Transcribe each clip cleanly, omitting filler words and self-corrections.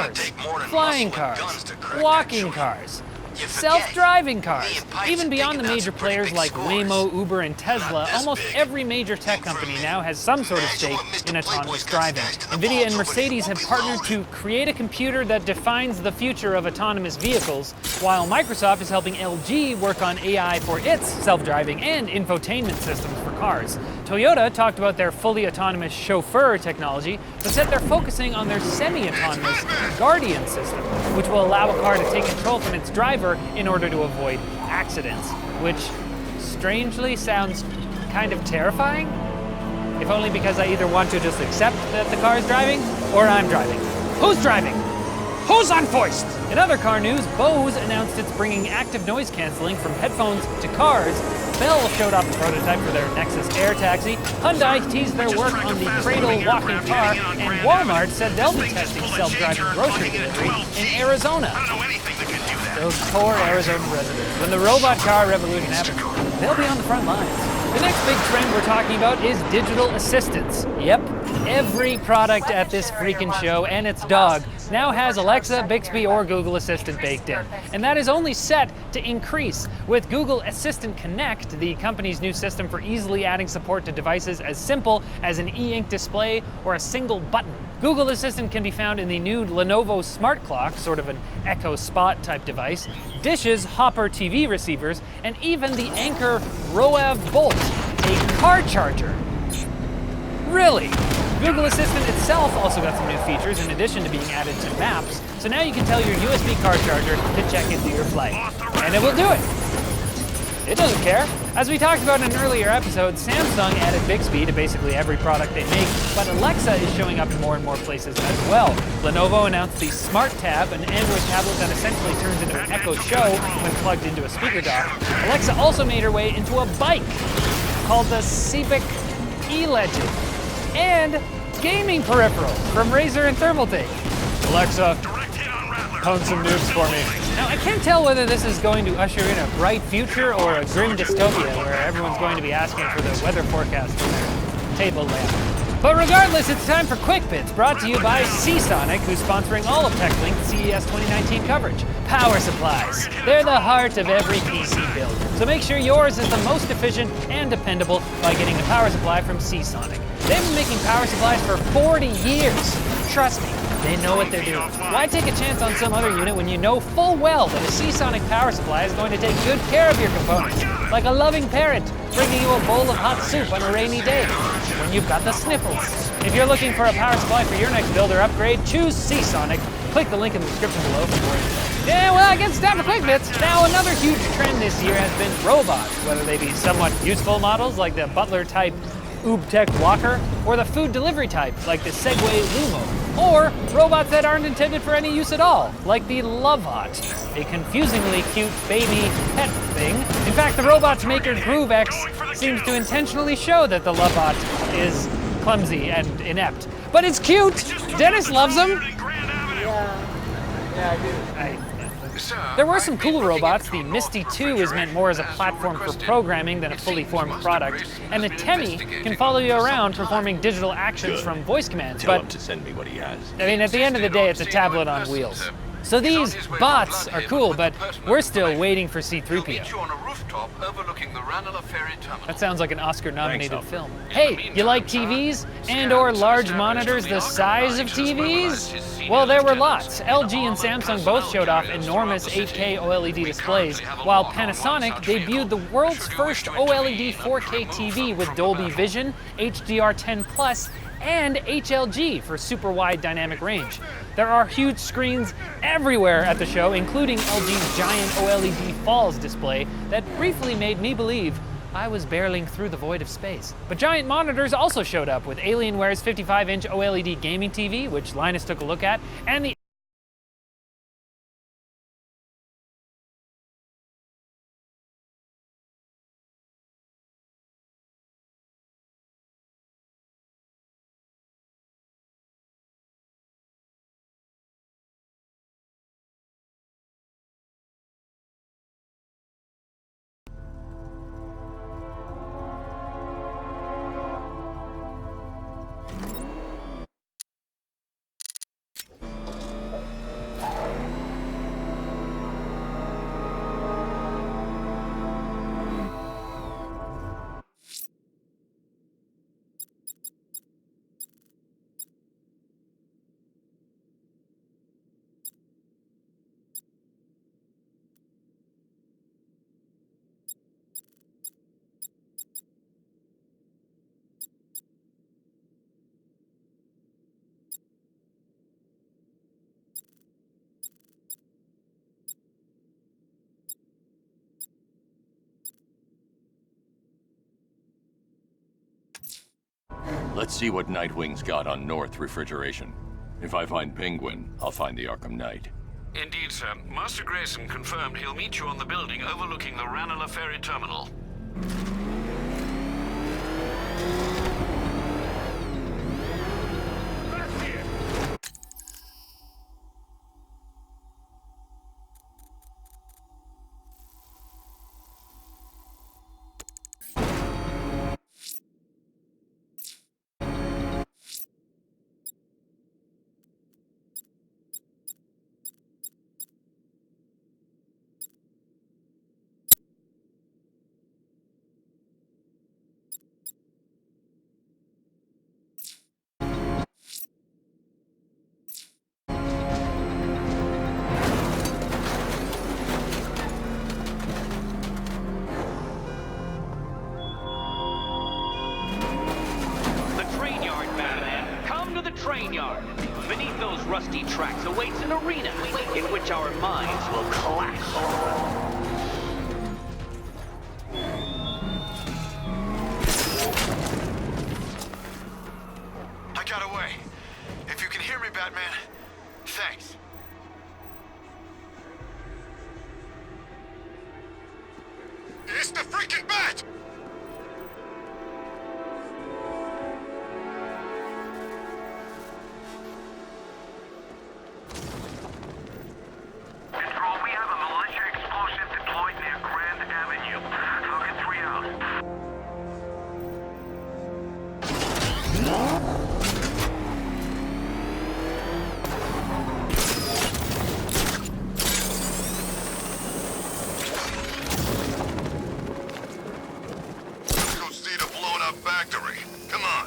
cars, flying cars, walking cars, self-driving cars. Even beyond the major players like Waymo, Uber, and Tesla, almost every major tech company now has some sort of stake in autonomous driving. NVIDIA and Mercedes have partnered to create a computer that defines the future of autonomous vehicles, while Microsoft is helping LG work on AI for its self-driving and infotainment systems for cars. Toyota talked about their fully autonomous chauffeur technology, but said they're focusing on their semi-autonomous Guardian system, which will allow a car to take control from its driver in order to avoid accidents, which strangely sounds kind of terrifying. If only because I either want to just accept that the car is driving, or I'm driving. Who's driving? Who's on voiced? In other car news, Bose announced it's bringing active noise canceling from headphones to cars. Bell showed off the prototype for their Nexus Air taxi. Hyundai teased their work on the Cradle walking car, and Walmart said they'll be testing self-driving grocery delivery in Arizona. Those poor Arizona residents. When the robot car revolution happens, they'll be on the front lines. The next big trend we're talking about is digital assistants. Yep, every product at this freaking show and its dog now has Alexa, Bixby, or Google Assistant baked in. And that is only set to increase with Google Assistant Connect, the company's new system for easily adding support to devices as simple as an e-ink display or a single button. Google Assistant can be found in the new Lenovo Smart Clock, sort of an Echo Spot type device, Dish's Hopper TV receivers, and even the Anker Roav Bolt, a car charger. Really? Google Assistant itself also got some new features in addition to being added to Maps, so now you can tell your USB car charger to check into your flight. And it will do it. It doesn't care. As we talked about in an earlier episode, Samsung added Bixby to basically every product they make, but Alexa is showing up in more and more places as well. Lenovo announced the Smart Tab, an Android tablet that essentially turns into an Echo Show when plugged into a speaker dock. Alexa also made her way into a bike called the Civic E-Legend, and gaming peripheral from Razer and Thermaltake. Alexa, pound some nukes for me. Now, I can't tell whether this is going to usher in a bright future or a grim dystopia where everyone's going to be asking for the weather forecast on their table lamp. But regardless, it's time for Quick Bits, brought to you by Seasonic, who's sponsoring all of TechLink CES 2019 coverage. Power supplies. They're the heart of every PC build. So make sure yours is the most efficient and dependable by getting a power supply from Seasonic. They've been making power supplies for 40 years. Trust me, they know what they're doing. Why take a chance on some other unit when you know full well that a Seasonic power supply is going to take good care of your components, like a loving parent bringing you a bowl of hot soup on a rainy day when you've got the sniffles. If you're looking for a power supply for your next build or upgrade, choose Seasonic. Click the link in the description below for more info. Yeah, well, I guess it's time for Quick Bits. Now, another huge trend this year has been robots, whether they be somewhat useful models like the Butler-type UbTech Walker, or the food delivery type, like the Segway Lumo, or robots that aren't intended for any use at all, like the Lovot, a confusingly cute baby pet thing. In fact, the robot's maker GrooveX seems to intentionally show that the Lovot is clumsy and inept. But it's cute! Dennis loves them! Yeah, I do. There were some cool robots. The Misty 2 is meant more as a platform for programming than a fully formed product, and the Temmie can follow you around performing digital actions from voice commands. Tell him to send me what he has. I mean, at the end of the day, it's a tablet on wheels. So these bots are cool, but we're still waiting for C-3PO. That sounds like an Oscar-nominated film. Hey, you like TVs? And/or large monitors the size of TVs? Well, there were lots. LG and Samsung both showed off enormous 8K OLED displays, while Panasonic debuted the world's first OLED 4K TV with Dolby Vision, HDR10+, and HLG for super wide dynamic range. There are huge screens everywhere at the show, including LG's giant OLED Falls display that briefly made me believe I was barreling through the void of space. But giant monitors also showed up with Alienware's 55-inch OLED gaming TV, which Linus took a look at, and the Let's see what Nightwing's got on North Refrigeration. If I find Penguin, I'll find the Arkham Knight. Indeed, sir. Master Grayson confirmed he'll meet you on the building overlooking the Ranelagh Ferry Terminal. Train yard. Beneath those rusty tracks awaits an arena in which our minds will clash. I got away. If you can hear me, Batman, thanks. It's the freaking Bat! Factory. Come on.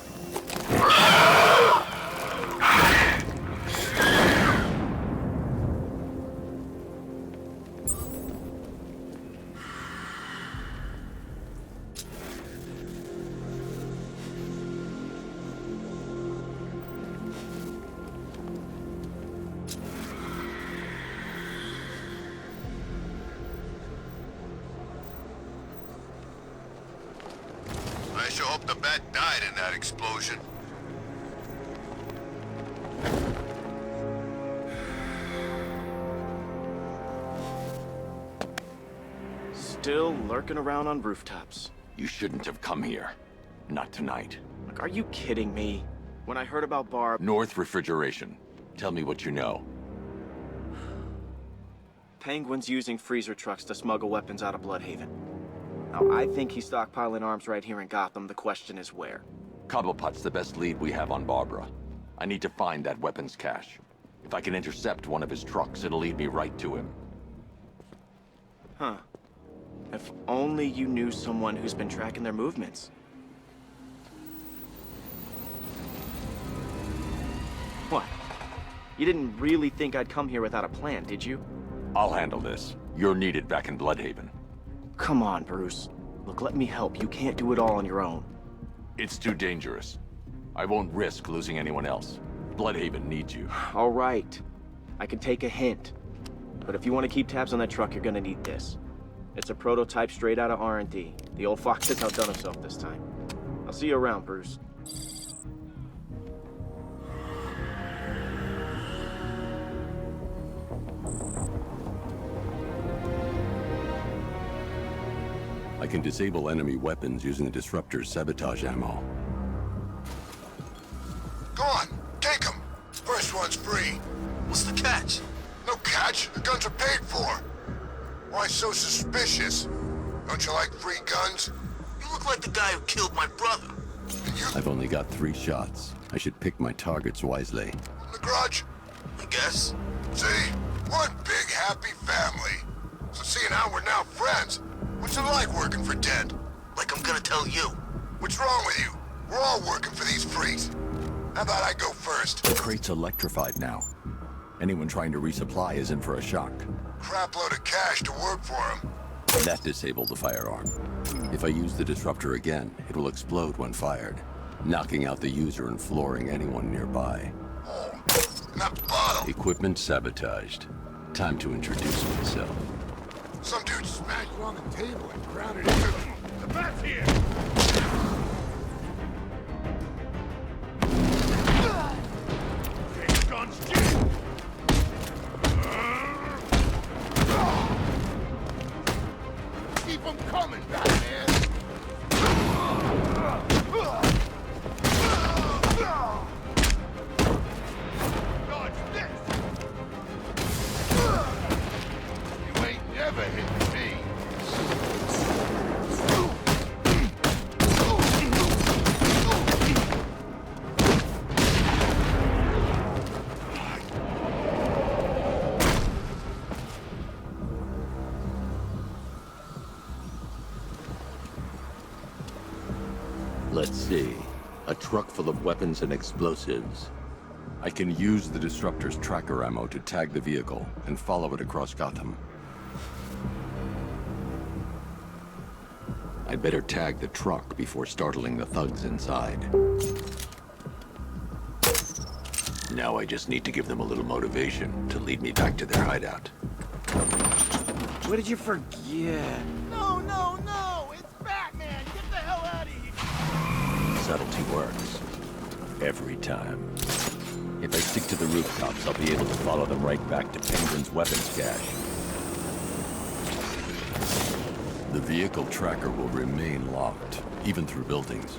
I sure hope the Bat died in that explosion. Still lurking around on rooftops. You shouldn't have come here. Not tonight. Like, are you kidding me? When I heard about Barb... North Refrigeration. Tell me what you know. Penguin's using freezer trucks to smuggle weapons out of Bloodhaven. Now, I think he's stockpiling arms right here in Gotham. The question is where. Cobblepot's the best lead we have on Barbara. I need to find that weapons cache. If I can intercept one of his trucks, it'll lead me right to him. Huh. If only you knew someone who's been tracking their movements. What? You didn't really think I'd come here without a plan, did you? I'll handle this. You're needed back in Bloodhaven. Come on, Bruce. Look, let me help. You can't do it all on your own. It's too dangerous. I won't risk losing anyone else. Bloodhaven needs you. All right. I can take a hint. But if you want to keep tabs on that truck, you're gonna need this. It's a prototype straight out of R&D. The old fox has outdone himself this time. I'll see you around, Bruce. I can disable enemy weapons using the disruptor's sabotage ammo. Go on, take them. First one's free. What's the catch? No catch. The guns are paid for. Why so suspicious? Don't you like free guns? You look like the guy who killed my brother. And you... I've only got 3 shots. I should pick my targets wisely. The grudge? I guess. See? One big happy family. So seeing how we're now friends, what's it like working for Dent? Like I'm gonna tell you. What's wrong with you? We're all working for these freaks. How about I go first? The crate's electrified now. Anyone trying to resupply is in for a shock. Crapload of cash to work for him. That disabled the firearm. If I use the disruptor again, it will explode when fired, knocking out the user and flooring anyone nearby. Oh, and that bottle! Equipment sabotaged. Time to introduce myself. Some dude smashed you on the table and grounded into the... The bat's here! Let's see. A truck full of weapons and explosives. I can use the disruptor's tracker ammo to tag the vehicle and follow it across Gotham. I'd better tag the truck before startling the thugs inside. Now I just need to give them a little motivation to lead me back to their hideout. What did you forget? No, no, no! It's Batman! Get the hell out of here! Subtlety works. Every time. If I stick to the rooftops, I'll be able to follow them right back to Penguin's weapons cache. The vehicle tracker will remain locked, even through buildings,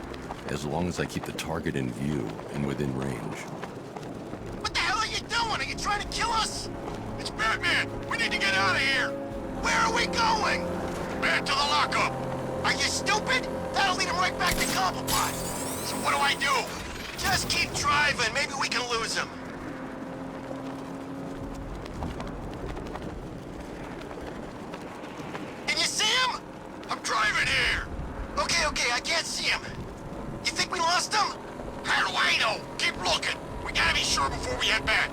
as long as I keep the target in view and within range. What the hell are you doing? Are you trying to kill us? It's Batman! We need to get out of here! Where are we going? Back to the lockup! Are you stupid? That'll lead him right back to Cobblepot! So what do I do? Just keep driving. Maybe we can lose him. Can you see him? I'm driving here. Okay, I can't see him. You think we lost him? How do I know? Keep looking. We gotta be sure before we head back.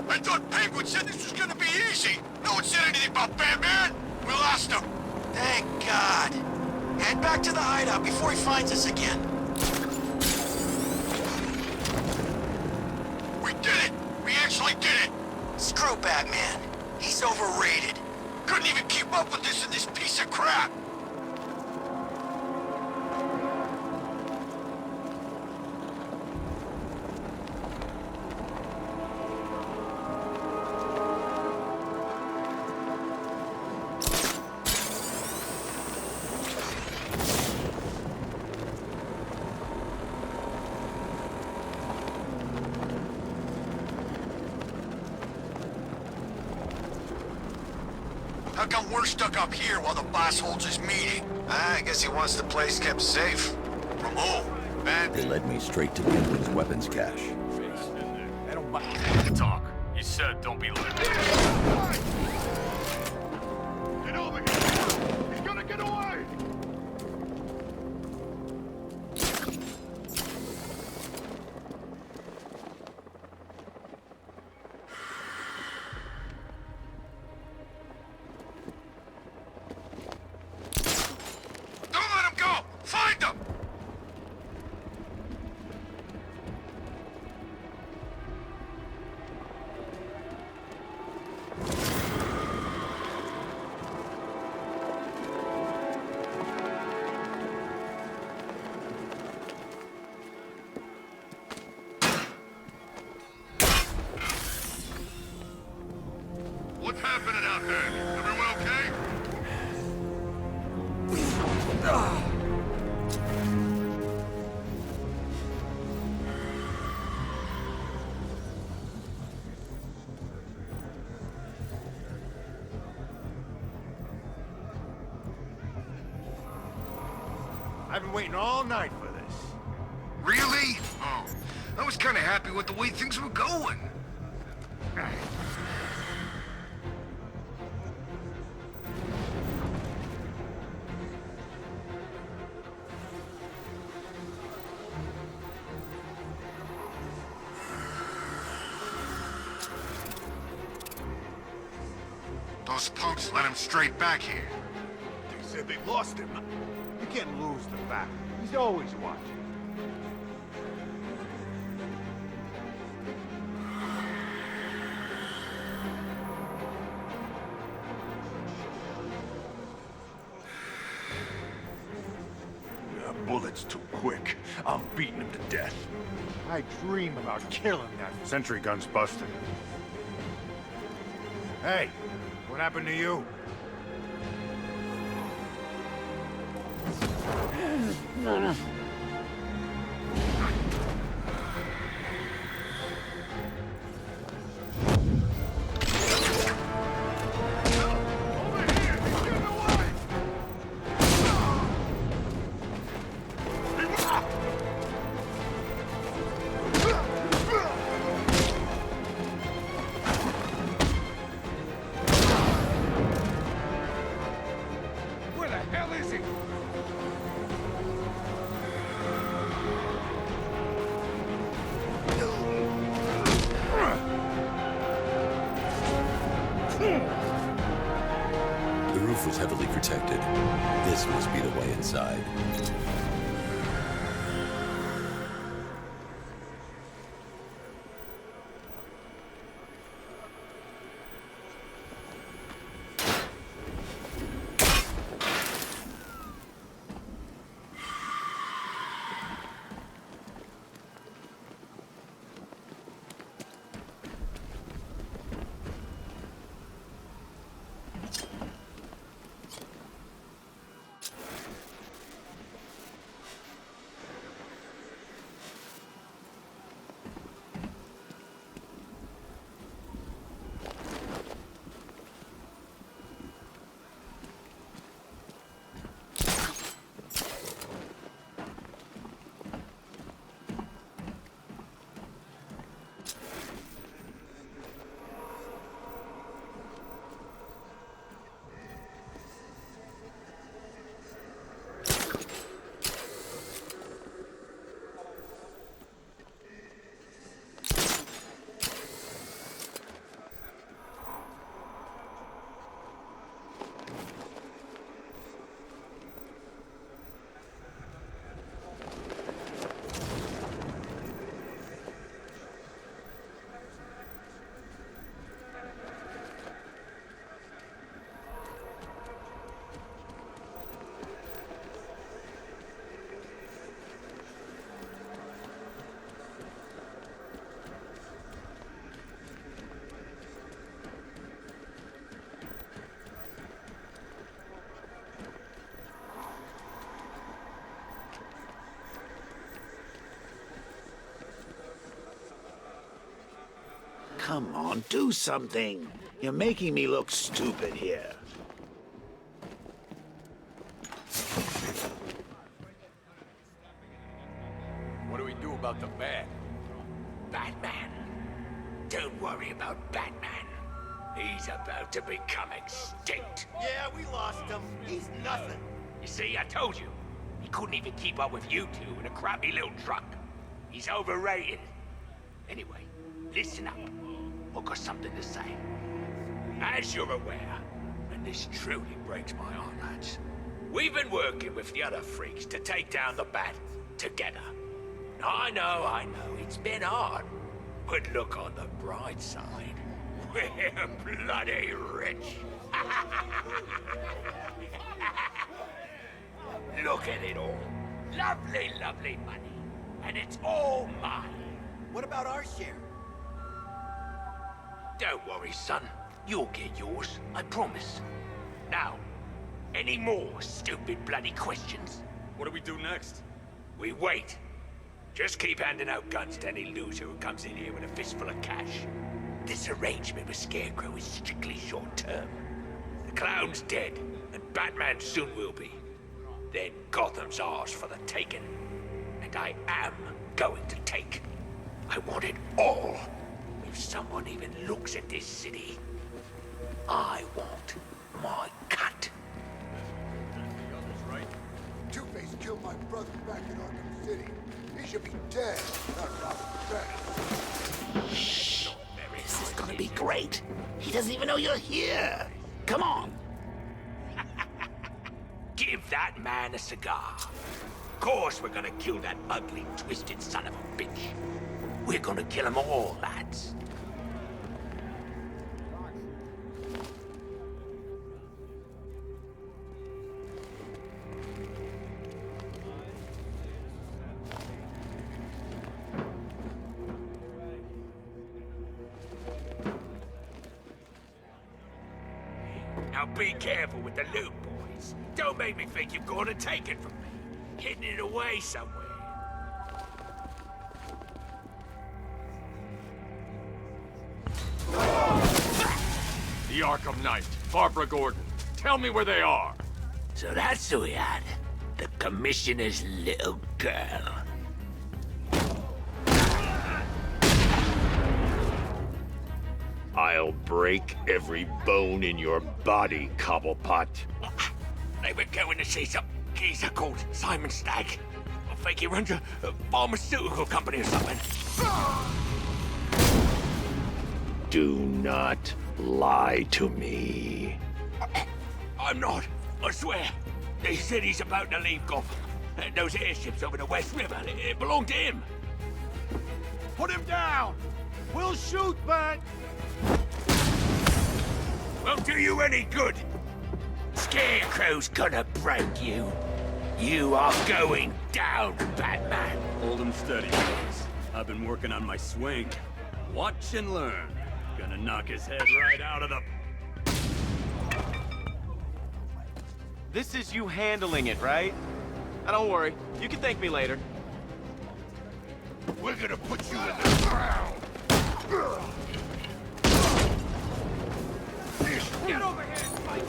I thought Penguin said this was gonna be easy. No one said anything about Batman. We lost him. Thank God. Head back to the hideout before he finds us again. We did it! We actually did it! Screw Batman. He's overrated. Couldn't even keep up with this in this piece of crap. How come we're stuck up here while the boss holds his meeting? I guess he wants the place kept safe. From who? They led me straight to Penguin's weapons cache. Talk. You said don't be late. Get over here! He's gonna get away! Don't let him go! Find him! What's happening out there? Everyone okay? I've been waiting all night for this. Really? Oh, I was kind of happy with the way things were going. Those punks let him straight back here. They said they lost him. You can't lose the bat. He's always watching. That bullet's too quick. I'm beating him to death. I dream about killing that sentry gun's busted. Hey, what happened to you? heavily protected. This must be the way inside. Come on, do something. You're making me look stupid here. What do we do about the bat? Batman. Don't worry about Batman. He's about to become extinct. Yeah, we lost him. He's nothing. You see, I told you. He couldn't even keep up with you two in a crappy little truck. He's overrated. Anyway, listen up. I've got something to say. As you're aware, and this truly breaks my heart, lads, we've been working with the other freaks to take down the Bat together. I know, it's been hard. But look on the bright side. We're bloody rich. Look at it all. Lovely, lovely money. And it's all mine. What about our share? Don't worry, son. You'll get yours, I promise. Now, any more stupid bloody questions? What do we do next? We wait. Just keep handing out guns to any loser who comes in here with a fistful of cash. This arrangement with Scarecrow is strictly short-term. The Clown's dead, and Batman soon will be. Then Gotham's ours for the taking. And I am going to take. I want it all. If someone even looks at this city, I want my cut. Two-Face killed my brother back in Arkham City. He should be dead, not robbing the bank. Shh. This is gonna be great. He doesn't even know you're here. Come on. Give that man a cigar. Of course we're gonna kill that ugly, twisted son of a bitch. We're gonna kill them all, lads. Now be careful with the loot, boys. Don't make me think you're gonna take it from me. Hidden it away somewhere. The Arkham Knight, Barbara Gordon. Tell me where they are. So that's who we had. The Commissioner's little girl. I'll break every bone in your body, Cobblepot. They were going to see some geezer called Simon Stagg. I think he runs a pharmaceutical company or something. Do not lie to me. I'm not. I swear. They said he's about to leave Gotham. Those airships over the West River, it belonged to him. Put him down! We'll shoot, but... Won't do you any good. Scarecrow's gonna break you. You are going down, Batman. Hold him steady, boys. I've been working on my swing. Watch and learn. Gonna knock his head right out of the... This is you handling it, right? Now don't worry. You can thank me later. We're gonna put you in the ground! Get over here and fight!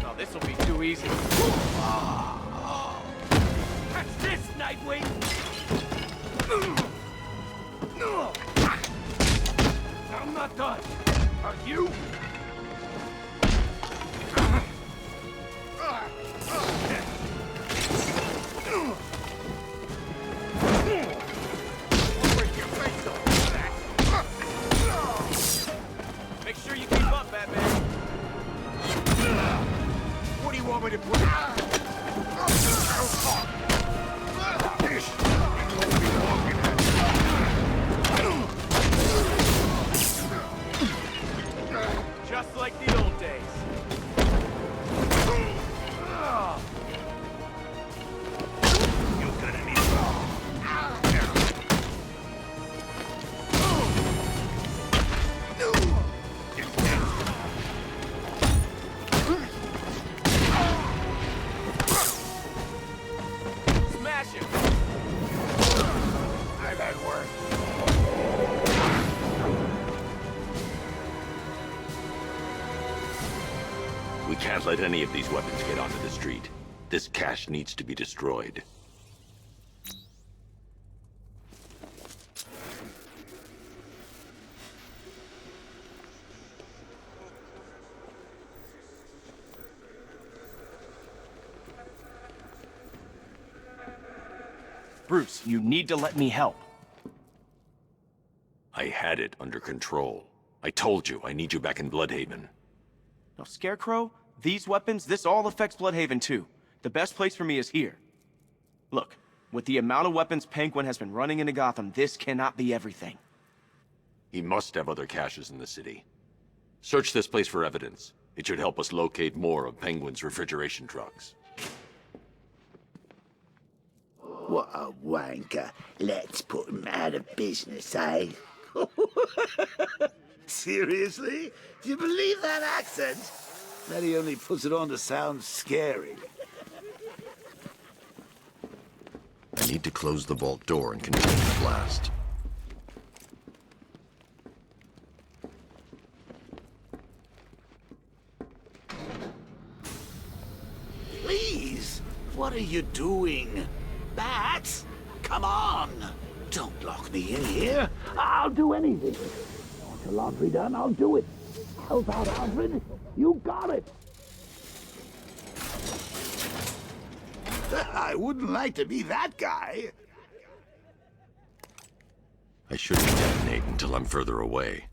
Oh, this'll be too easy. Catch this, Nightwing! I'm not done. Are you? Make sure you keep up, Batman. What do you want me to put? Just like the old days. You're gonna need Smash him. I've had work. We can't let any of these weapons get onto the street. This cache needs to be destroyed. Bruce, you need to let me help. I had it under control. I told you, I need you back in Bloodhaven. Now, Scarecrow, these weapons, this all affects Bloodhaven too. The best place for me is here. Look, with the amount of weapons Penguin has been running into Gotham, this cannot be everything. He must have other caches in the city. Search this place for evidence. It should help us locate more of Penguin's refrigeration trucks. What a wanker. Let's put him out of business, eh? Seriously? Do you believe that accent? That he only puts it on to sound scary. I need to close the vault door and contain the blast. Please, what are you doing? Bats, come on! Don't lock me in here. I'll do anything. Want your laundry done? I'll do it. Help out, Alfred. You got it. I wouldn't like to be that guy. I shouldn't detonate until I'm further away.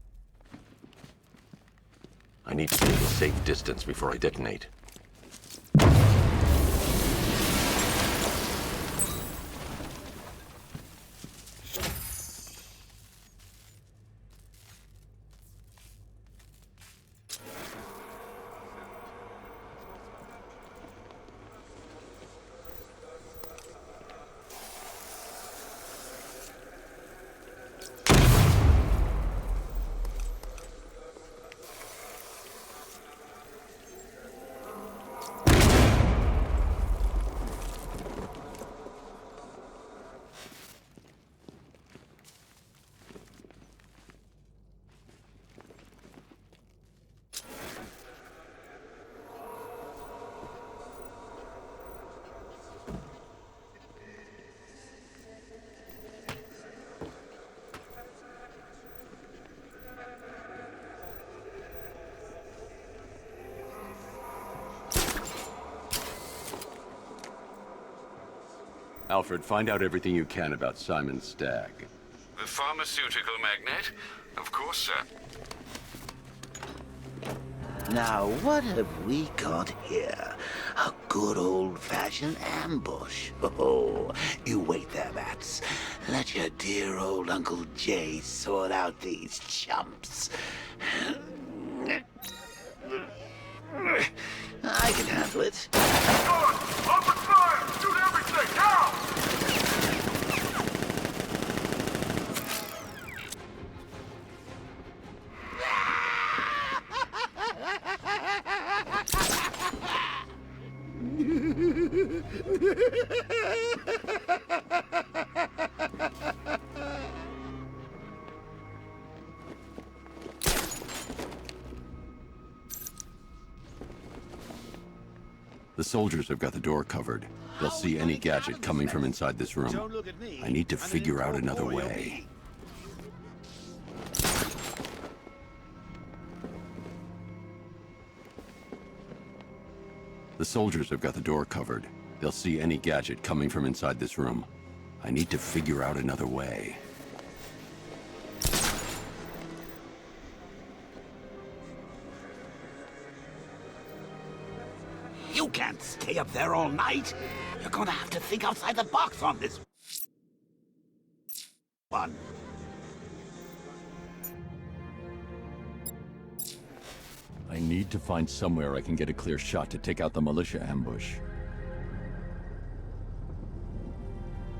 I need to be at a safe distance before I detonate. Alfred, find out everything you can about Simon Stagg. The pharmaceutical magnate? Of course, sir. Now, what have we got here? A good old-fashioned ambush. Oh, you wait there, Bats. Let your dear old Uncle Jay sort out these chumps. I can handle it. Open fire! Shoot everything! Now! The soldiers have got the door covered. They'll see any gadget coming from inside this room. I need to figure out another way. The soldiers have got the door covered. They'll see any gadget coming from inside this room. I need to figure out another way. You can't stay up there all night. You're gonna have to think outside the box on this one. I need to find somewhere I can get a clear shot to take out the militia ambush.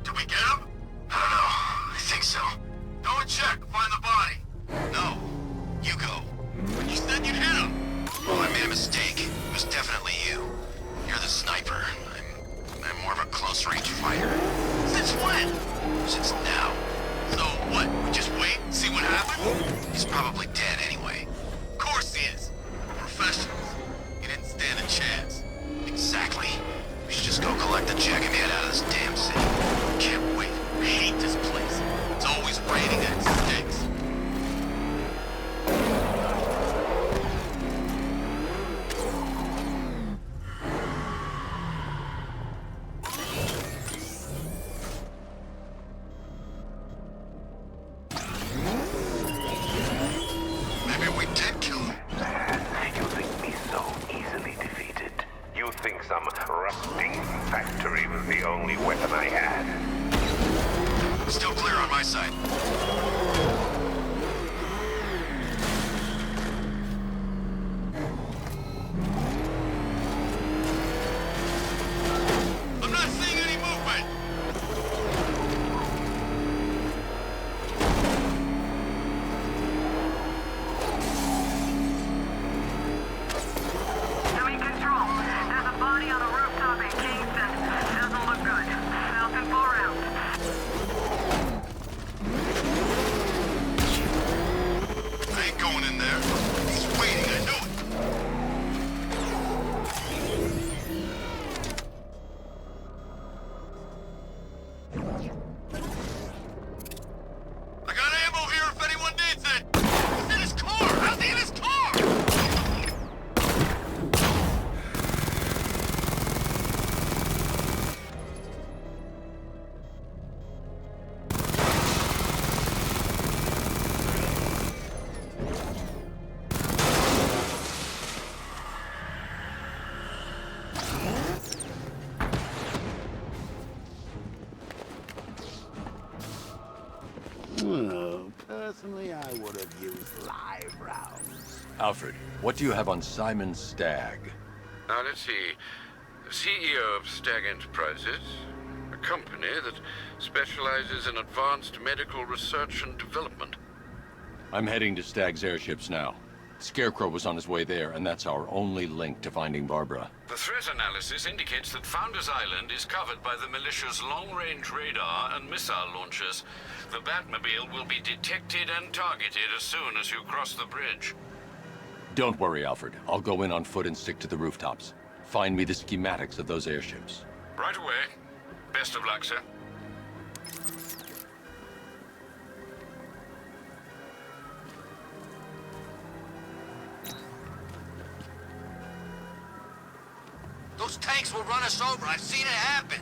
Did we get him? I don't know. I think so. Go and check. Find the body. No. You go. You said you'd hit him. Well, I made a mistake. It was definitely you. You're the sniper. I'm more of a close-range fighter. Since when? Since now. So what? We just wait? See what happens? He's probably dead anyway. Of course he is. We're professionals. He didn't stand a chance. Exactly. We should just go collect the check and get out of this damn city. Can't wait. I hate this place. It's always raining and it stinks. Maybe we did kill him. You think me so easily defeated? You think some rusting factory was the only weapon I had? Still clear on my side. I'm not seeing any movement. Doing control. There's a body on a rooftop in Kingston. Doesn't look good. Falcon 4 out. I ain't going in there. He's waiting, I know it. I got ammo here if anyone needs it. He's in his car. How's he in his car? Well, personally, I would have used live rounds. Alfred, what do you have on Simon Stagg? Now, let's see. The CEO of Stagg Enterprises, a company that specializes in advanced medical research and development. I'm heading to Stagg's airships now. Scarecrow was on his way there, and that's our only link to finding Barbara. The threat analysis indicates that Founders Island is covered by the militia's long-range radar and missile launchers. The Batmobile will be detected and targeted as soon as you cross the bridge. Don't worry, Alfred. I'll go in on foot and stick to the rooftops. Find me the schematics of those airships. Right away. Best of luck, sir. Those tanks will run us over. I've seen it happen.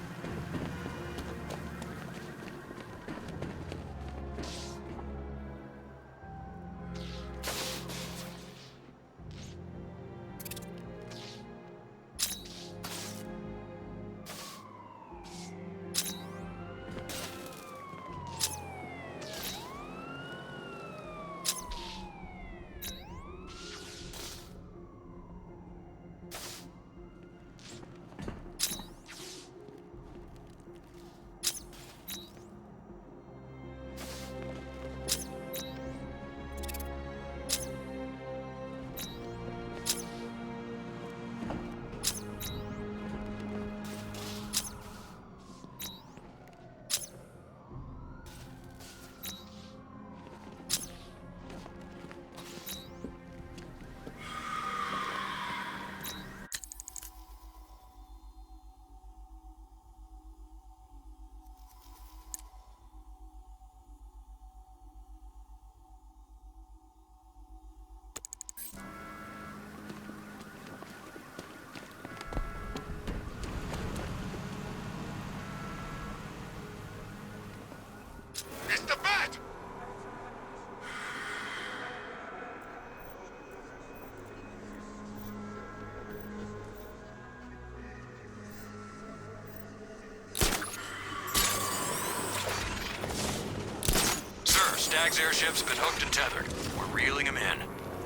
Stag's airship's been hooked and tethered. We're reeling him in.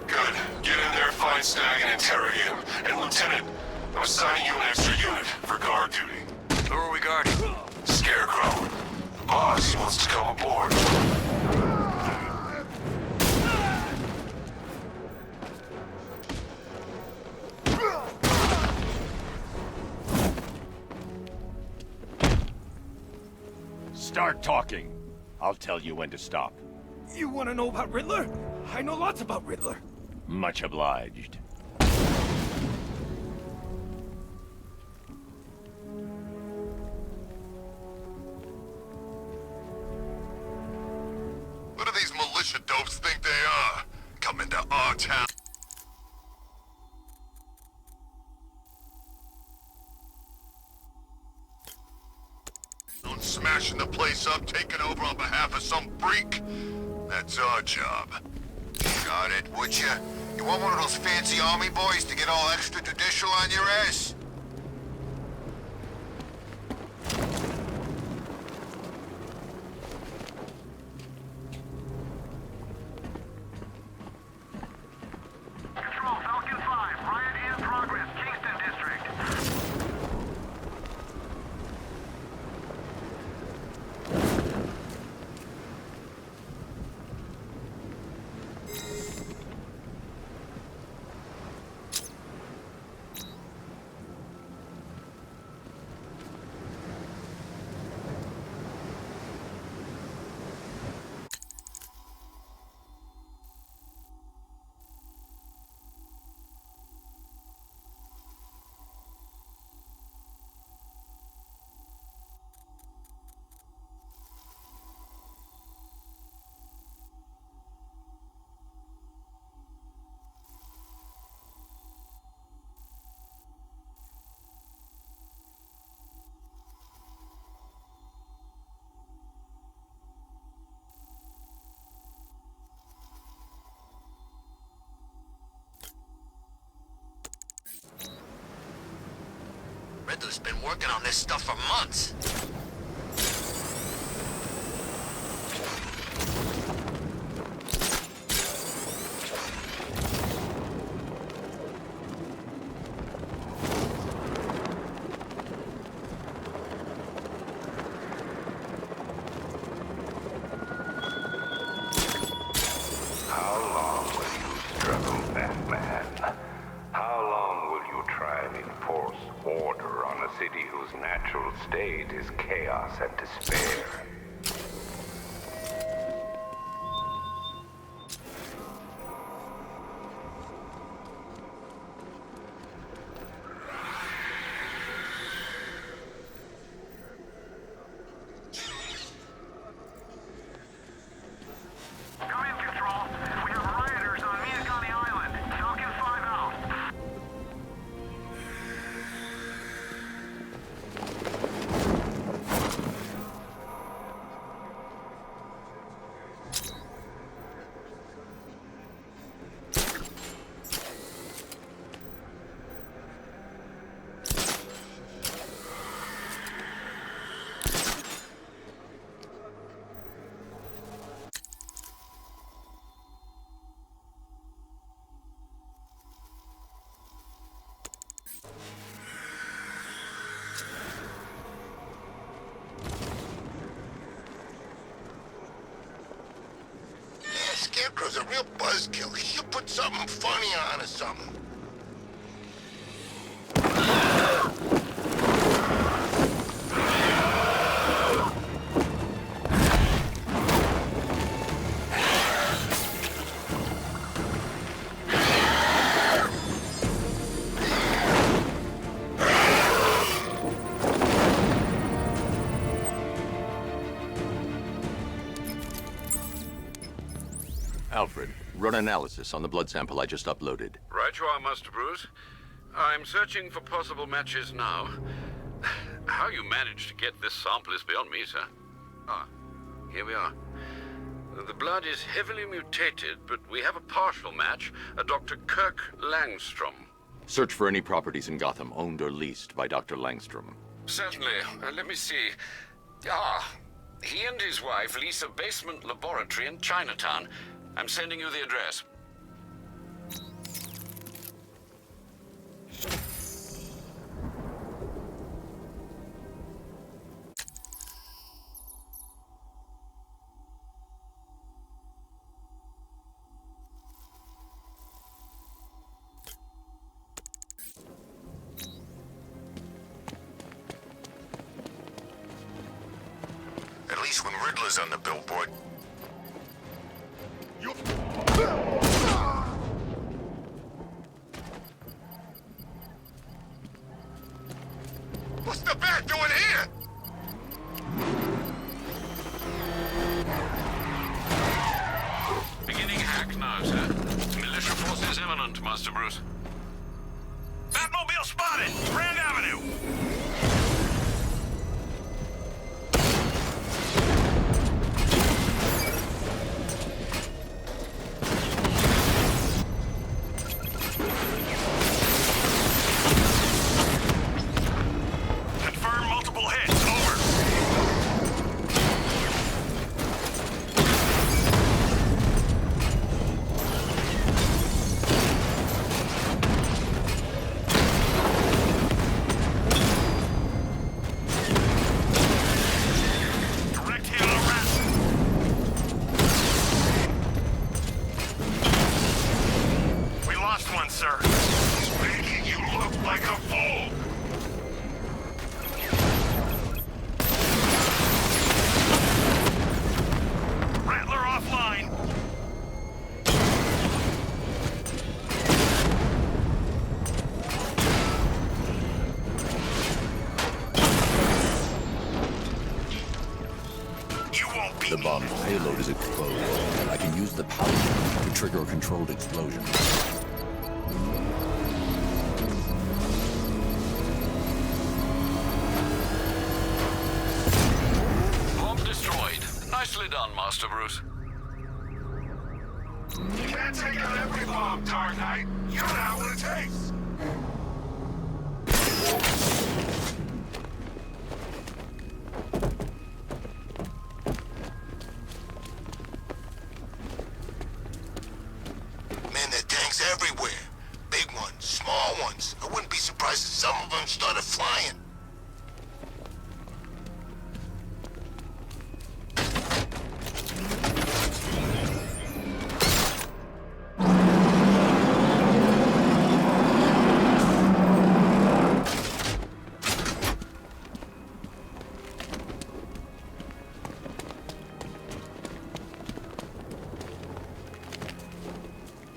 Good. Get in there, find Stag, and interrogate him. And Lieutenant, I'm assigning you an extra unit for guard duty. Who are we guarding? Scarecrow. The boss wants to come aboard. Start talking. I'll tell you when to stop. You want to know about Riddler? I know lots about Riddler. Much obliged. What do these militia dopes think they are? Coming to our town. Smashing the place up, taking over on behalf of some freak. That's our job. Got it, would you? You want one of those fancy army boys to get all extrajudicial on your ass? Control, Falcon 5. Riot in progress. Kingston District. Riddler's been working on this stuff for months. How long will you struggle, Batman? How long will you try and enforce order on a city whose natural state is chaos and despair? Come in, Control. We have rioters on Miyakani Island. Falcon 5 out. Scarecrow's a real buzzkill. He should put something funny on or something. Alfred, run analysis on the blood sample I just uploaded. Right you are, Master Bruce. I'm searching for possible matches now. How you managed to get this sample is beyond me, sir. Ah, here we are. The blood is heavily mutated, but we have a partial match, a Dr. Kirk Langstrom. Search for any properties in Gotham owned or leased by Dr. Langstrom. Certainly. Let me see. Ah, He and his wife lease a basement laboratory in Chinatown. I'm sending you the address. At least when Riddler's on the billboard. What's the bat doing here? Beginning hack now, sir. Militia forces imminent, Master Bruce. Batmobile spotted! Grand Avenue! Confirm multiple hits. Over. Direct hit on a rat. We lost one, sir. He's making you look like a fool. Rattler offline. You won't be. The bomb's payload is exposed. I can use the power to trigger a controlled explosion. Bomb destroyed. Nicely done, Master Bruce. You can't take out every bomb, Dark Knight. You don't know what it takes. Man, there are tanks everywhere. Big ones, small ones. I wouldn't be surprised if some of them started flying.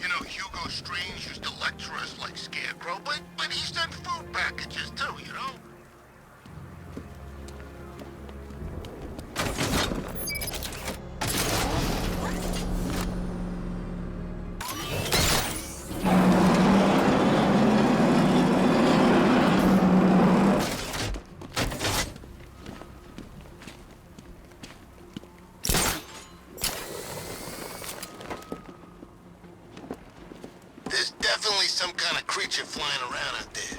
You know, Hugo Strange used to lecture us like Scarecrow, but he sent food packages too, you know? There's definitely some kind of creature flying around out there.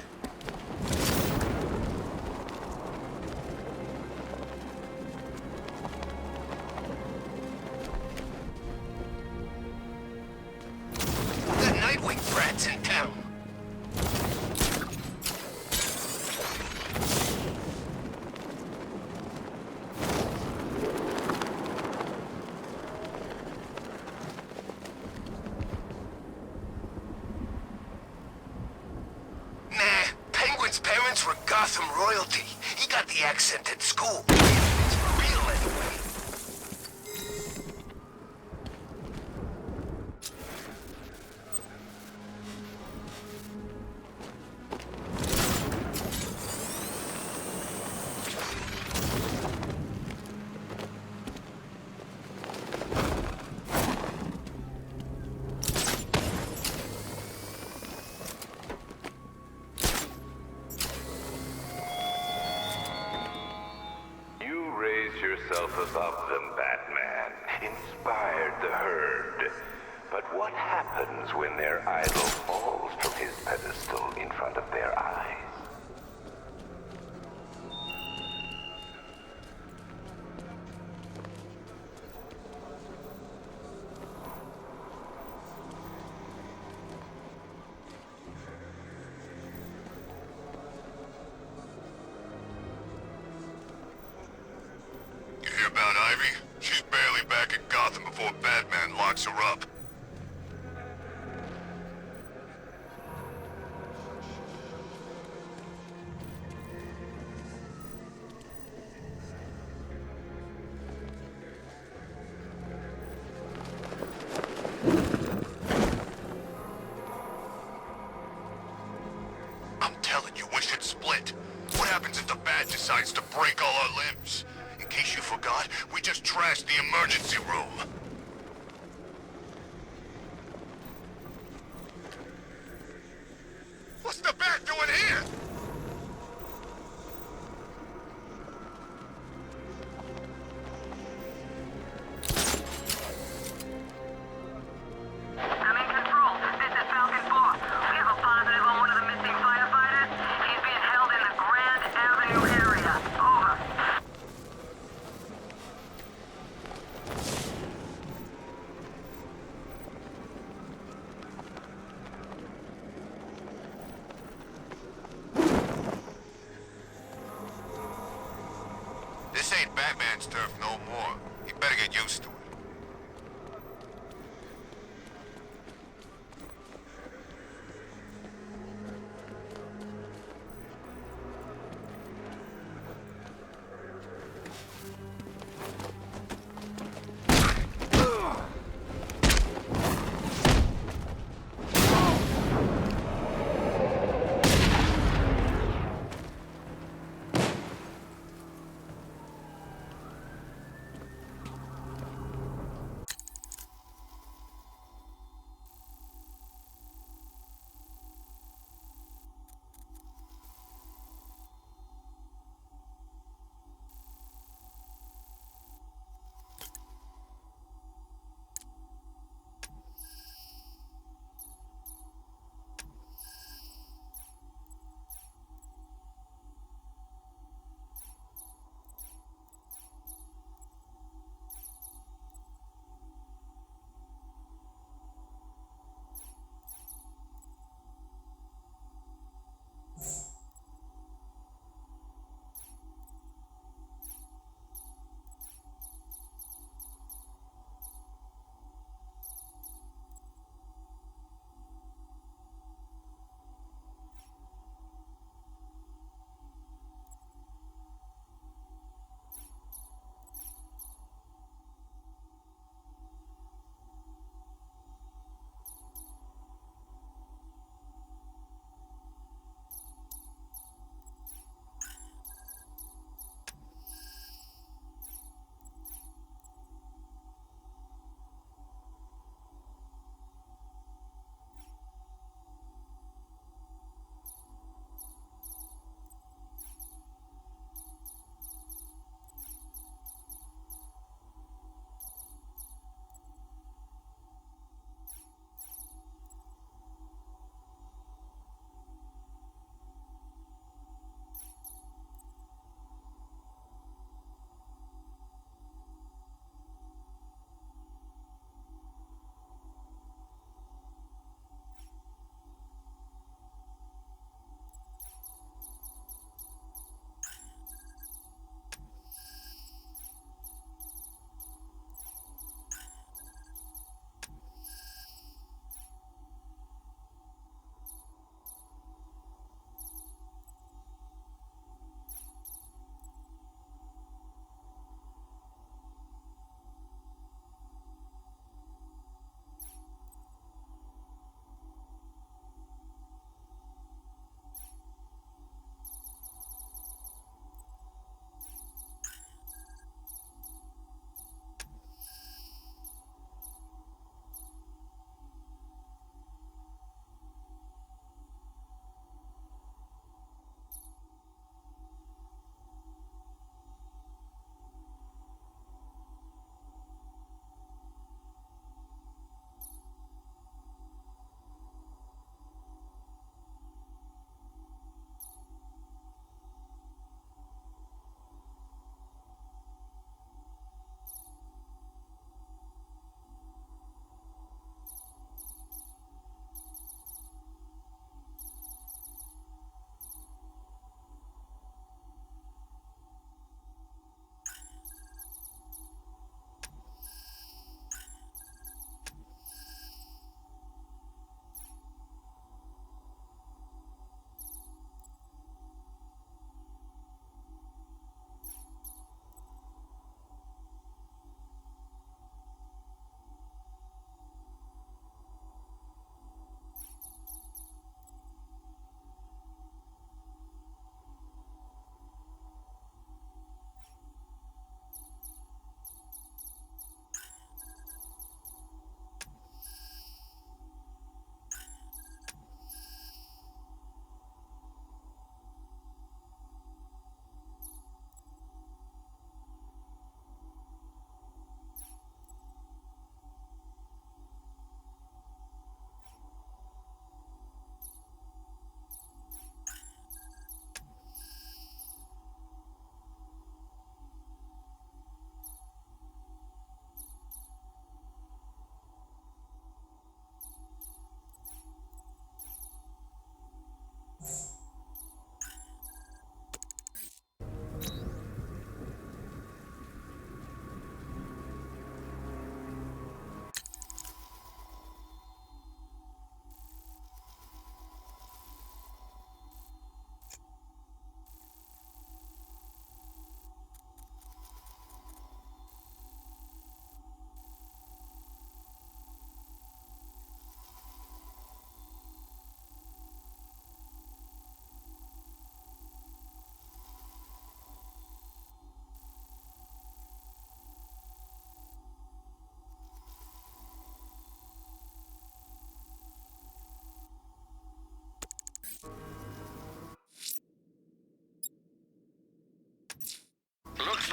The Nightwing brats in town. Nah, Penguin's parents were Gotham royalty. He got the accent at school. It's for real anyway. You raised yourself above them, Batman. Inspired the herd. But what happens when their idol falls from his pedestal in front of their eyes? Gotham before Batman locks her up. I'm telling you, we should split. What happens if the Bat decides to break all our limbs? In case you forgot, we just trashed the emergency room. What's the Bat doing here? I'm in control. This is Falcon 4. We have a positive on one of the missing firefighters. He's being held in the Grand Avenue area. Over. This ain't Batman's turf no more. You better get used to it.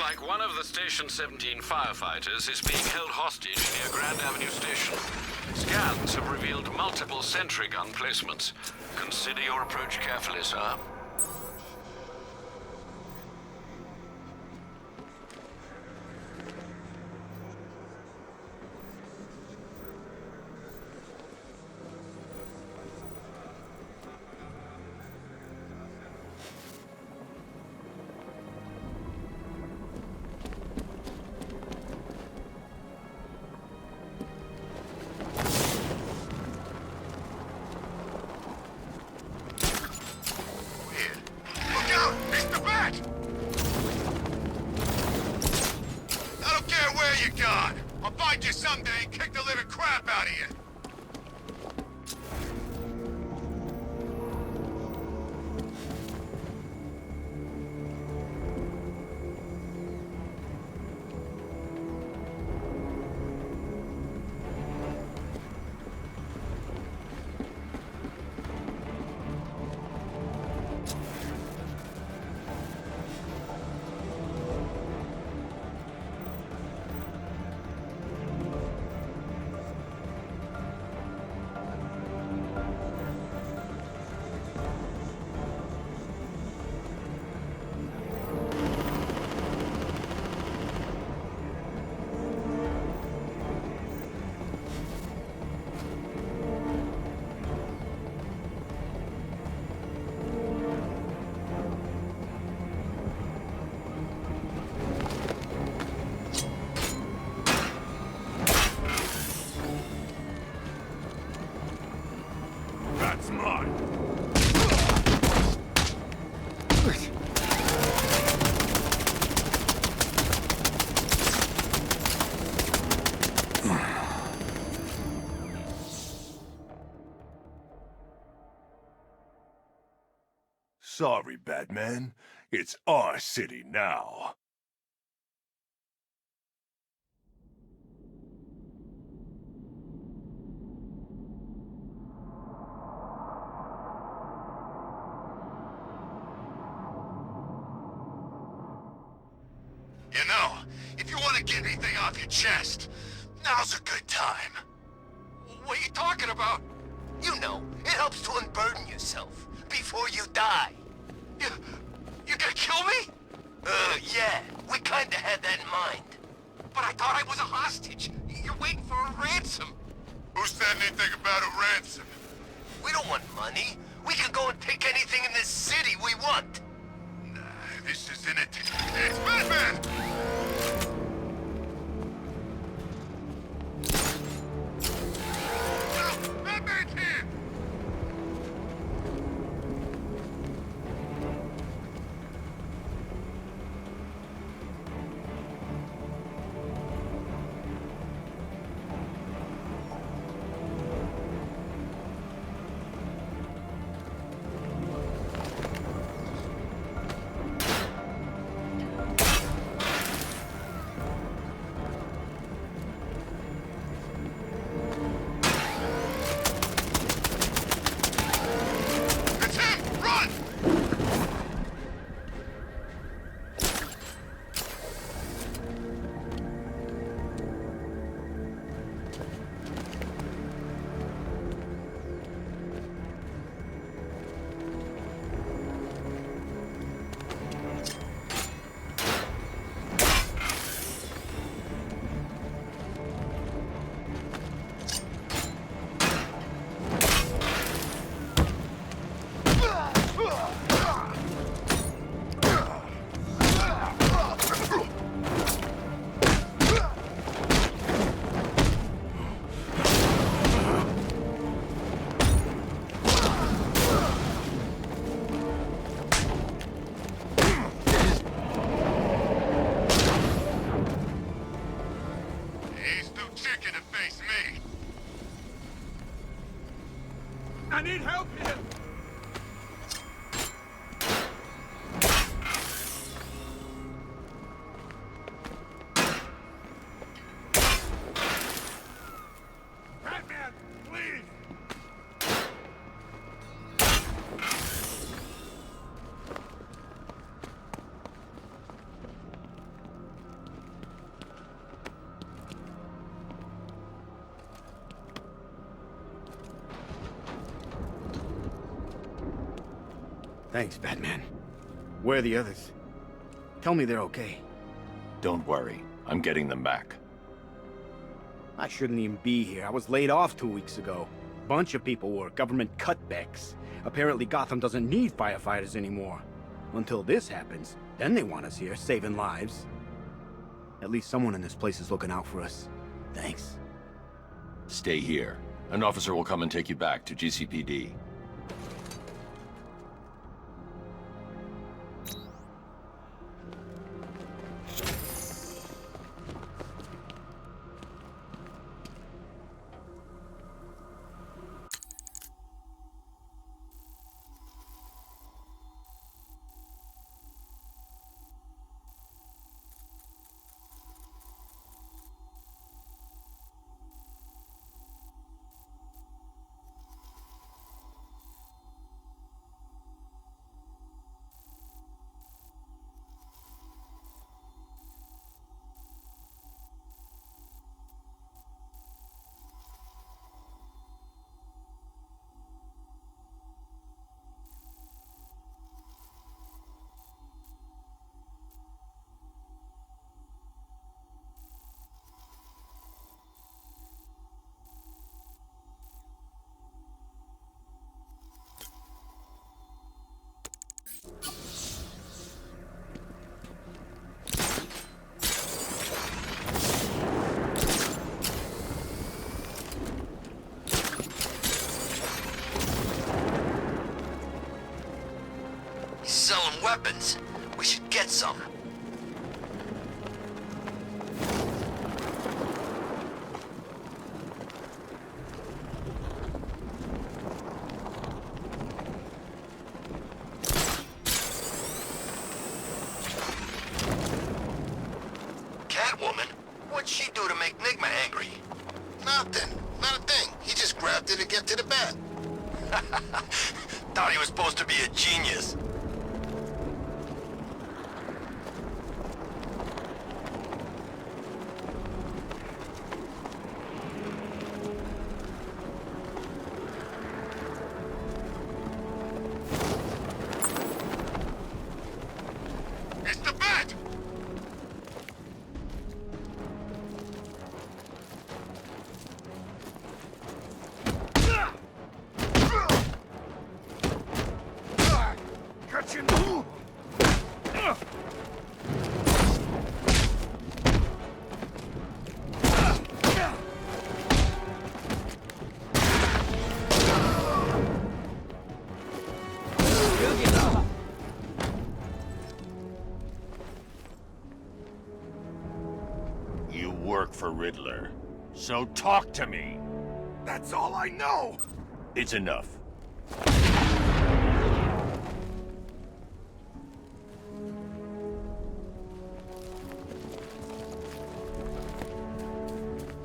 like one of the Station 17 firefighters is being held hostage near Grand Avenue Station. Scans have revealed multiple sentry gun placements. Consider your approach carefully, sir. I'll find you someday and kick the living crap out of you. That's mine. Sorry, Batman. It's our city now. You know, if you want to get anything off your chest, now's a good time. What are you talking about? You know, it helps to unburden yourself before you die. You gonna kill me? Yeah, we kinda had that in mind. But I thought I was a hostage. You're waiting for a ransom. Who said anything about a ransom? We don't want money. We can go and take anything in this city we want. Nah, this isn't it. It's Batman! Batman's here! I need help here! Batman, please! Thanks, Batman. Where are the others? Tell me they're okay. Don't worry. I'm getting them back. I shouldn't even be here. I was laid off 2 weeks ago. Bunch of people were government cutbacks. Apparently Gotham doesn't need firefighters anymore. Until this happens, then they want us here, saving lives. At least someone in this place is looking out for us. Thanks. Stay here. An officer will come and take you back to GCPD. Selling weapons. We should get some. Catwoman? What'd she do to make Nigma angry? Nothing. Not a thing. He just grabbed her to get to the bat. Thought he was supposed to be a genius. It's the bat! Got you! You work for Riddler, so talk to me. That's all I know! It's enough.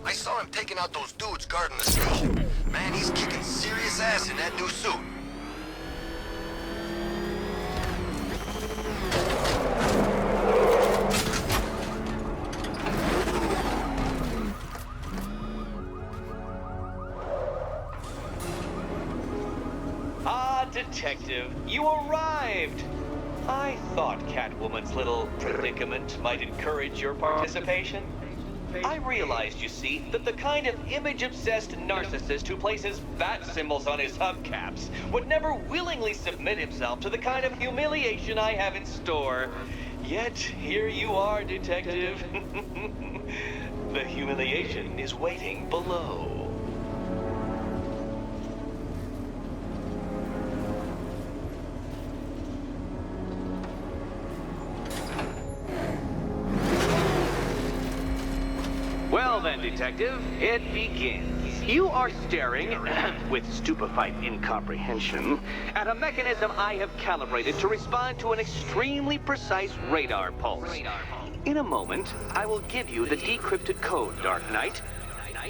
I saw him taking out those dudes guarding the station. Man, he's kicking serious ass in that new suit. Ah, Detective, you arrived! I thought Catwoman's little predicament might encourage your participation. I realized, you see, that the kind of image-obsessed narcissist who places bat symbols on his hubcaps would never willingly submit himself to the kind of humiliation I have in store. Yet, here you are, Detective. The humiliation is waiting below. Well then, Detective, it begins. You are staring, with stupefied incomprehension, at a mechanism I have calibrated to respond to an extremely precise radar pulse. In a moment, I will give you the decrypted code, Dark Knight.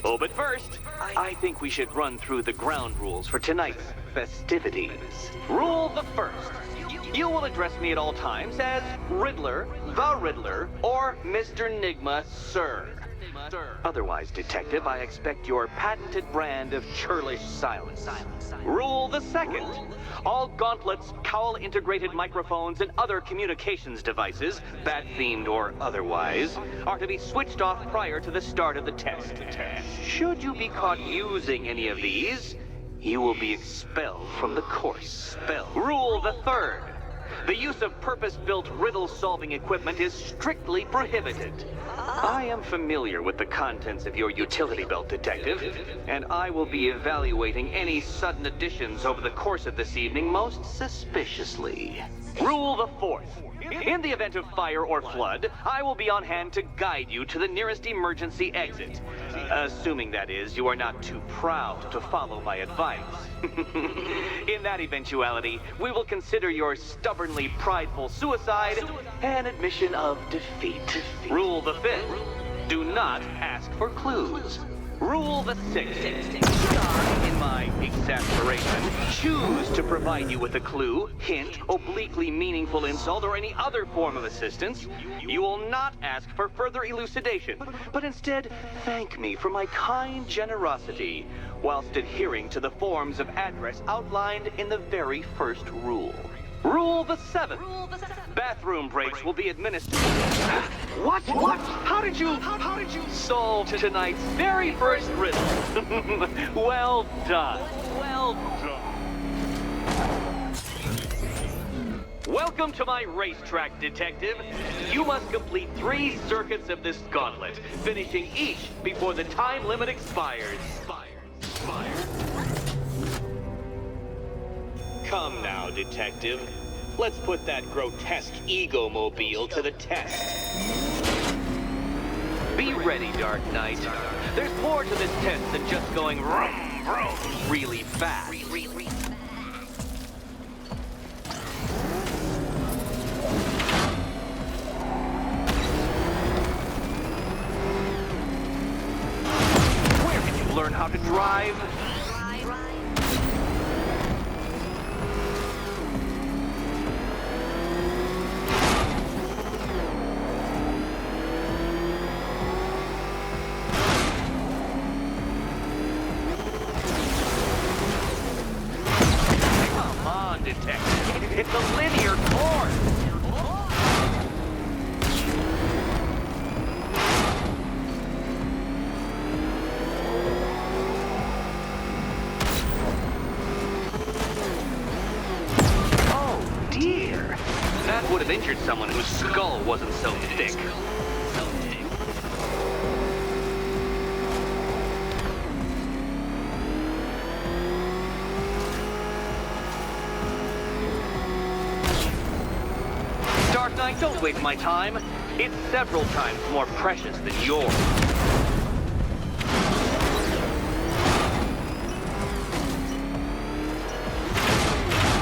Oh, but first, I think we should run through the ground rules for tonight's festivities. Rule the first. You will address me at all times as Riddler, the Riddler, or Mr. Nigma, sir. Otherwise, Detective, I expect your patented brand of churlish silence. Rule the second. All gauntlets, cowl-integrated microphones, and other communications devices, bat-themed or otherwise, are to be switched off prior to the start of the test. Should you be caught using any of these, you will be expelled from the course. Rule the third. The use of purpose-built riddle-solving equipment is strictly prohibited. I am familiar with the contents of your utility belt, Detective, and I will be evaluating any sudden additions over the course of this evening most suspiciously. Rule the fourth. In the event of fire or flood, I will be on hand to guide you to the nearest emergency exit. Assuming, that is, you are not too proud to follow my advice. In that eventuality, we will consider your stubbornly prideful suicide an admission of defeat. Rule the fifth. Do not ask for clues. Rule the sixth. In my exasperation, choose to provide you with a clue, hint, obliquely meaningful insult, or any other form of assistance. You will not ask for further elucidation, but instead thank me for my kind generosity, whilst adhering to the forms of address outlined in the very first rule. Rule the seventh. Bathroom breaks will be administered. What? How did you solve tonight's very first riddle? Well done. Welcome to my racetrack, Detective. You must complete 3 circuits of this gauntlet, finishing each before the time limit expires. Come now, Detective. Let's put that grotesque ego-mobile to the test. Be ready, Dark Knight. There's more to this test than just going vroom, vroom really fast. Where did you learn how to drive? It's a linear course. Oh dear. That would have injured someone whose skull wasn't so thick. Don't waste my time. It's several times more precious than yours.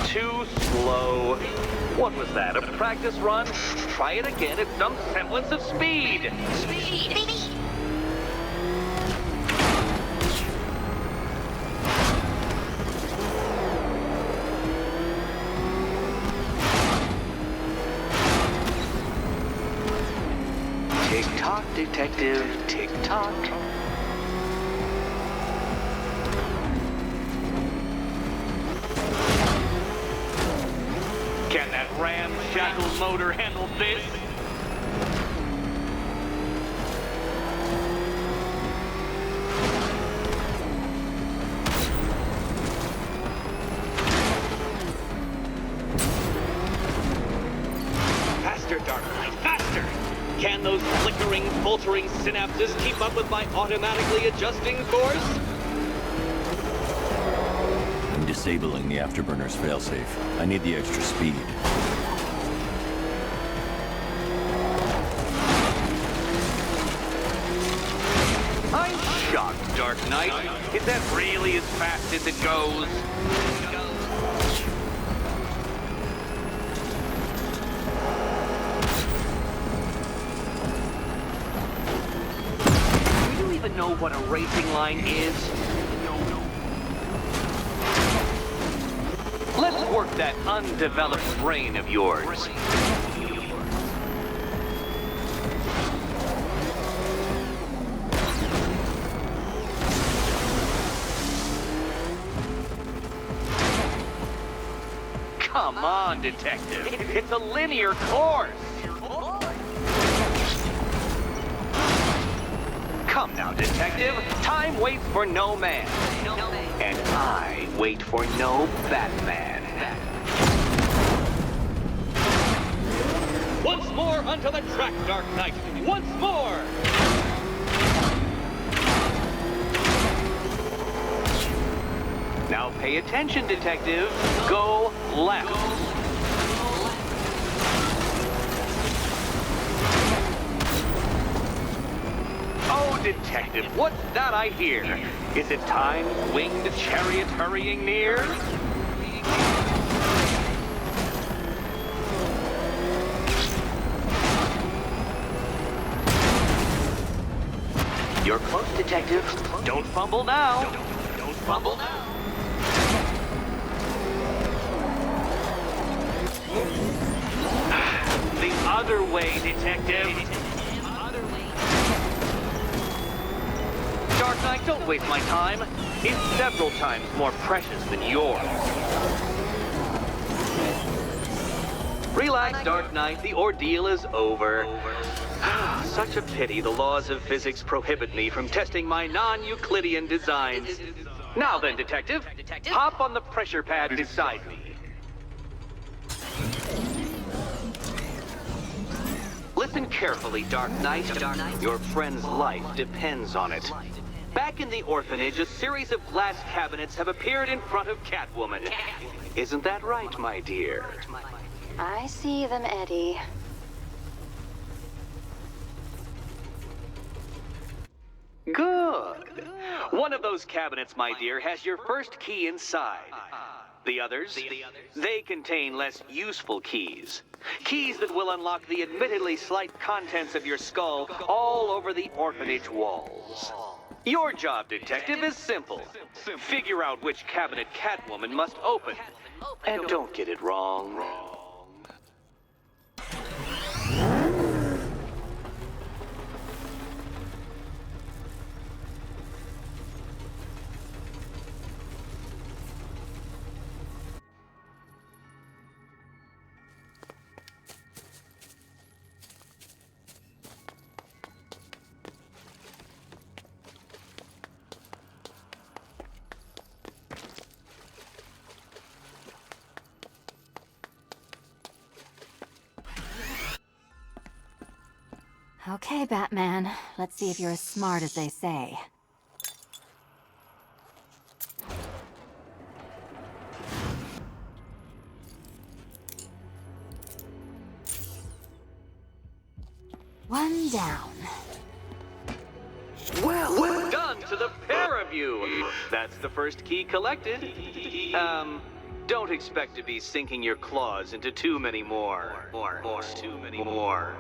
Too slow. What was that, a practice run? Try it again at some semblance of speed. Tick-tock, Detective, tick-tock. Can that ramshackle motor handle this? Faster, Dark Knight, faster! Can those flickering, faltering synapses keep up with my automatically adjusting course? I'm disabling the afterburner's failsafe. I need the extra speed. I'm shocked, Dark Knight. Is that really as fast as it goes? Know what a racing line is? Let's work that undeveloped brain of yours. Come on, Detective. It's a linear course. Come now, Detective. Time waits for no man. And I wait for no Batman. Once more onto the track, Dark Knight. Once more! Now pay attention, Detective. Go left. Oh, Detective, what's that I hear? Is it time's winged chariot hurrying near? You're close, Detective. Don't fumble now. Don't fumble now. The other way, Detective. Dark Knight, don't waste my time. It's several times more precious than yours. Relax, Dark Knight. The ordeal is over. Such a pity the laws of physics prohibit me from testing my non-Euclidean designs. Now then, Detective, hop on the pressure pad beside me. Listen carefully, Dark Knight. Your friend's life depends on it. Back in the orphanage, a series of glass cabinets have appeared in front of Catwoman. Isn't that right, my dear? I see them, Eddie. Good. One of those cabinets, my dear, has your first key inside. The others, they contain less useful keys. Keys that will unlock the admittedly slight contents of your skull all over the orphanage walls. Your job, Detective, is simple. Figure out which cabinet Catwoman must open. And don't get it wrong. Okay, Batman. Let's see if you're as smart as they say. One down. Well done to the pair of you. That's the first key collected. Don't expect to be sinking your claws into too many more. Too many more.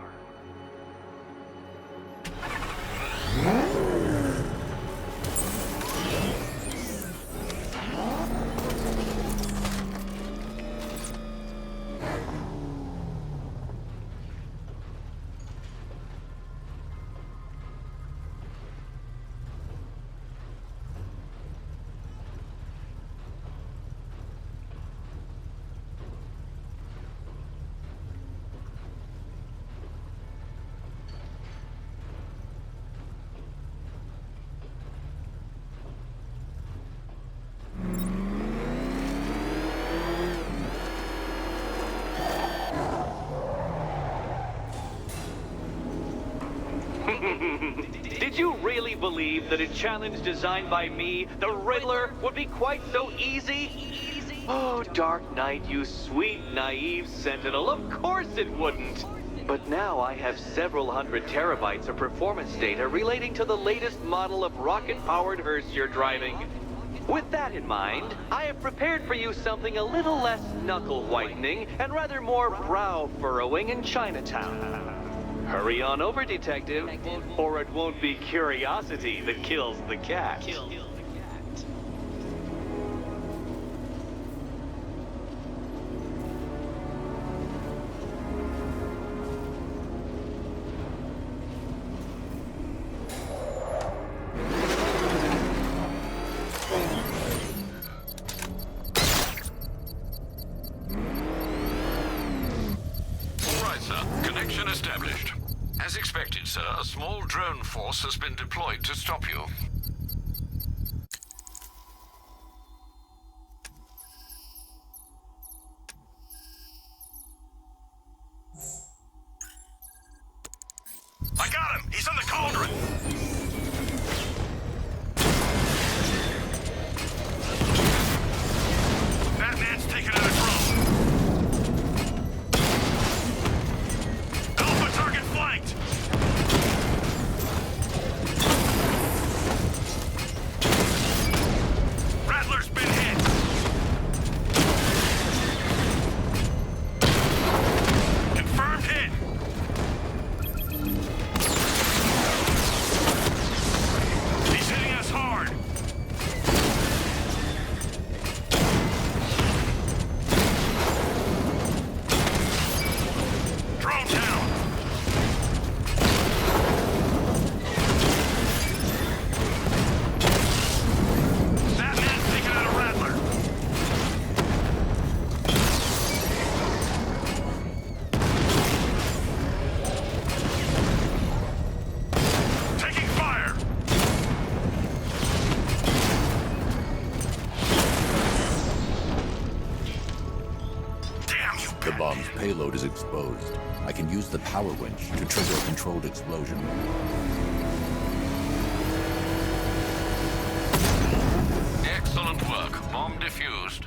Did you really believe that a challenge designed by me, the Riddler, would be quite so easy? Oh, Dark Knight, you sweet, naive sentinel, of course it wouldn't. But now I have several hundred terabytes of performance data relating to the latest model of rocket-powered hearse you're driving. With that in mind, I have prepared for you something a little less knuckle-whitening and rather more brow-furrowing in Chinatown. Hurry on over, Detective, or it won't be curiosity that kills the cat. Extraction established. As expected, sir, a small drone force has been deployed to stop you. I got him! He's in the cauldron! Batman's taking out a drone. Alpha target flanked! Rattler's been hit! Confirmed hit! He's hitting us hard! Drone down! Batman's taking out a Rattler! Taking fire! Damn you! The bomb's payload is exposed. I can use the power winch to trigger a controlled explosion. Excellent work. Bomb defused.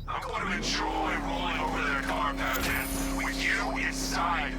I'm going to enjoy rolling over their car, Batman, with you inside.